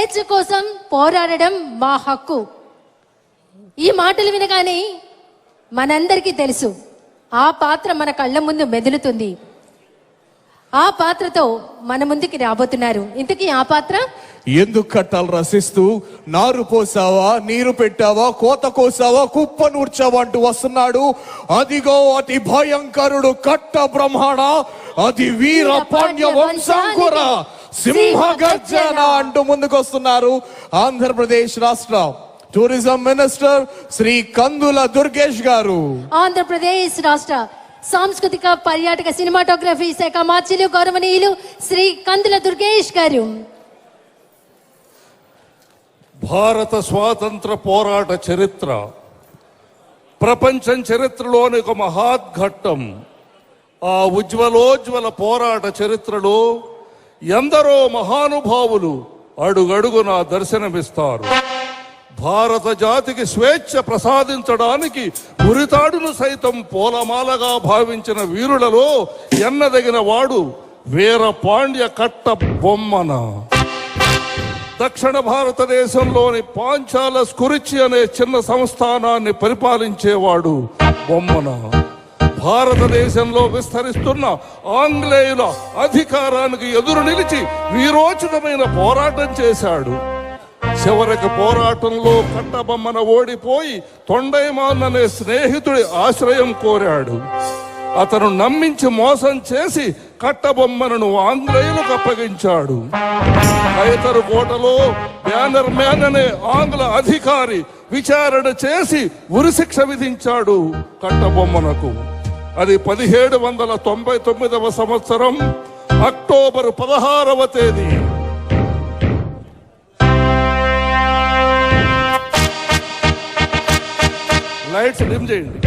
స్వేచ్ఛ కోసం పోరాడడం మా హక్కు. ఈ మాటలు వినగానే మనందరికీ తెలుసు ఆ పాత్ర మన కళ్ళ ముందు మెదులుతుంది. ఆ పాత్రతో మన ముందుకి రాబోతున్నారు. ఇంతకీ ఆ పాత్ర ఎందుకు కట్టాలు రసిస్తూ నారు పోసావా, నీరు పెట్టావా, కోత కోసావా, కుప్ప నూర్చావా అంటూ వస్తున్నాడు. అదిగో అతి భయంకరుడు కట్ట బ్రహ్మణ, అది వీర పాండ్య వంశాంకుర సింహగర్జన అంటూ ముందుకు వస్తున్నారు ఆంధ్రప్రదేశ్ రాష్ట్ర టూరిజం మినిస్టర్ శ్రీ కందుల దుర్గేష్ గారు. ఆంధ్రప్రదేశ్ రాష్ట్ర సాంస్కృతిక పర్యాటక సినిమాటోగ్రఫీ శాఖ మార్చిలు గౌరవనీయులు శ్రీ కందుల దుర్గేష్ గారు. భారత స్వాతంత్ర పోరాట చరిత్ర ప్రపంచం చరిత్రలోని ఒక మహాద్ఘట్టం. ఆ ఉజ్వలోజ్వల పోరాట చరిత్రలో ఎందరో మహానుభావులు అడుగడుగునా దర్శనమిస్తారు. భారత జాతికి స్వేచ్ఛ ప్రసాదించడానికి ఉరితాడును సైతం పూలమాలగా భావించిన వీరులలో ఎన్నదగిన వాడు వీర పాండ్య కట్ట బొమ్మన. దక్షిణ భారతదేశంలోని పాంచాల స్కురిచి అనే చిన్న సంస్థానాన్ని పరిపాలించేవాడు బొమ్మన. భారతదేశంలో విస్తరిస్తున్న ఆంగ్లేయుల అధికారానికి ఎదురు నిలిచి వీరోచితమైన పోరాటం చేశాడు. చివరికి పోరాటంలో కట్టబొమ్మన ఓడిపోయి తొండైమాన్ అనే స్నేహితుడి ఆశ్రయం కోరాడు. అతను నమ్మించి మోసం చేసి కట్టబొమ్మను ఆంగ్లేయులకు అప్పగించాడు. కైతరు కోటలో బ్యానర్ మ్యాన్ అనే ఆంగ్ల అధికారి విచారణ చేసి ఉరిశిక్ష విధించాడు కట్టబొమ్మనకు. అది 1799వ సంవత్సరం అక్టోబర్ 16వ తేదీ. లైట్స్ డిమ్ చేయండి.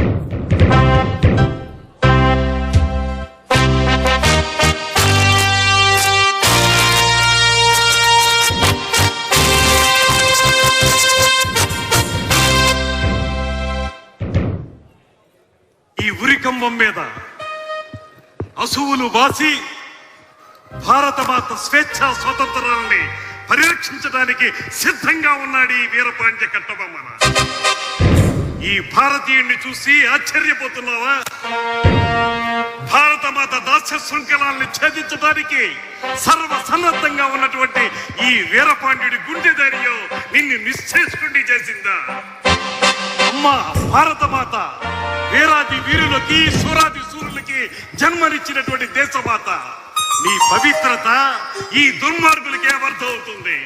ఈ ఉరికంబం మీద అసువులు వాసి భారత మాత స్వేచ్ఛ స్వతంత్రాలని పరిరక్షించడానికి సిద్ధంగా ఉన్నాడు ఈ వీరపాండ్య కట్టబొమ్మన. ఈ భారతీయుణ్ణి చూసి ఆశ్చర్యపోతున్నావా? భారత మాత దాస్య శృంఖలాల్ని ఛేదించడానికి సర్వసన్నద్ధంగా ఉన్నటువంటి ఈ వీరపాండ్యుడి గుండె ధైర్యం నిన్ను నిశ్చేష్కుణ్ణి చేసిందా? అమ్మా భారత మాత వీరాది వీరులకి సూరాది సూరులకి జన్మనిచ్చినటువంటి దేశమాత. నీ పవిత్రత ఈ దుర్మార్గులకే అర్థం అవుతుంది.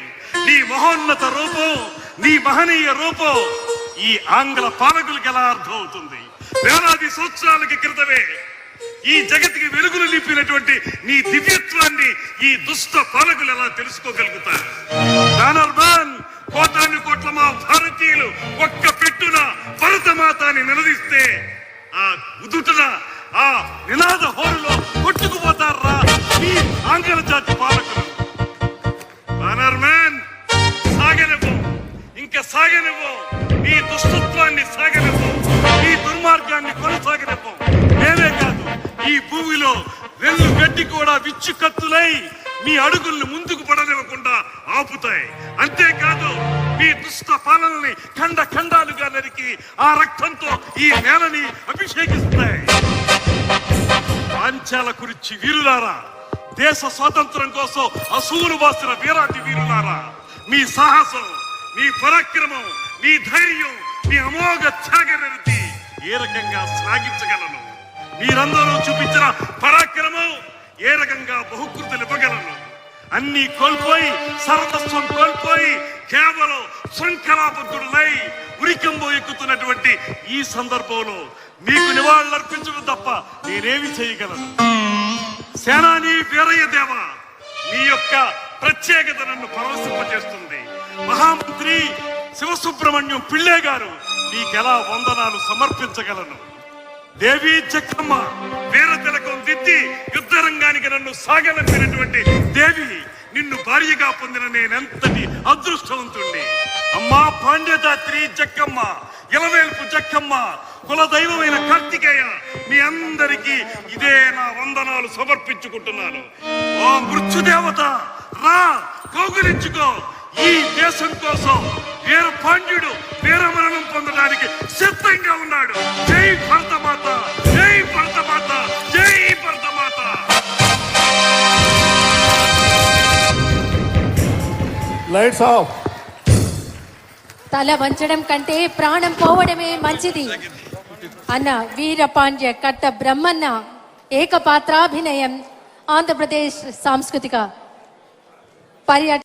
నీ మహోన్నత రూపం, నీ మహనీయ రూపం ఈ ఆంగ్ల పాలకులకు ఎలా అర్థం అవుతుంది? వేలాది సంవత్సరాలకి క్రితమే ఈ జగత్తుకి వెలుగులు నింపినటువంటి నీ దివ్యత్వాన్ని ఈ దుష్ట పాలకులు ఎలా తెలుసుకోగలుగుతారు? కోటాను కోట్ల మా భారతీయులు ఒక్క పెట్టున భరతమాతాని నిలదీస్తే ఆ ఉదుటన ఆ నినాద హోరులో కొట్టుకుపోతారా ఈ ఆంగ్ల జాతి పాలకులు? సాగనివ్వు, ఇంకా సాగనివ్వు, నీ దుష్టత్వాన్ని సాగనివ్వు, నీ దుర్మార్గాన్ని కొనసాగనివ్వు. నేనే కాదు, ఈ భూమిలో వెల్లు గడ్డి కూడా విచ్చు కత్తులై మీ అడుగుల్ని ముందుకు పడనివ్వకుండా ఆపుతాయి. అంతేకాదు మీ దుష్ట పాలనని ఖండ ఖండాలుగా నరికి ఆ రక్తంతో ఈ నేలని అభిషేకిస్తాయి. పాంచాల గురించి వీరులారా, దేశ స్వాతంత్రం కోసం అసూలు బాసిన వీరాటి వీరులారా, మీ సాహసం, మీ పరాక్రమం, మీ ధైర్యం, మీ అమోఘ త్యాగనిరతి ఏ రకంగా శ్లాఘించగలను? మీరందరూ చూపించిన పరాక్రమం ఏ రకంగా బహుకృతులు ఇవ్వగలను? అన్ని కోల్పోయి, సర్వస్వం కోల్పోయి కేవలం శృంఖలాబద్ధులై ఉరికంబో ఎక్కుతున్నటువంటి ఈ సందర్భంలో మీకు నివాళులర్పించడం తప్ప నేనేమి చేయగలను? సేనాని వీరయ్య దేవ, మీ యొక్క ప్రత్యేకత నన్ను పరవశింపజేస్తుంది. మహామంత్రి శివసుబ్రహ్మణ్యం పిళ్ళే గారు, మీకెలా వందనాలు సమర్పించగలను? దేవి చెక్కమ్మ వీర తిలకం దిద్ది యుద్ధ రంగానికి నన్ను సాగనంపినటువంటి దేవి, నిన్ను భార్యగా పొందిన నేనెంతటి అదృష్టవంతుణ్ణి. అమ్మా పాండ్యదాత్రి జక్కమ్మ, ఇలవేల్పు జక్కమ్మ, కుల దైవమైన కార్తికేయ, మీ అందరికీ ఇదే నా వందనాలు సమర్పించుకుంటున్నాను. ఓ మృత్యుదేవత రా, కౌగిలించుకో. ఈ దేశం కోసం వీర పాండ్యుడు వీరమరణం పొందడానికి సిద్ధంగా ఉన్నాడు. జై భరతమాత, జై భరతమాత, జై భరతమాత. Lights off. తల వంచడం కంటే ప్రాణం పోవడమే మంచిది అన్న వీరపాండ్య కట్ట బ్రహ్మన్న ఏకపాత్రాభినయం ఆంధ్రప్రదేశ్ సాంస్కృతిక పర్యటన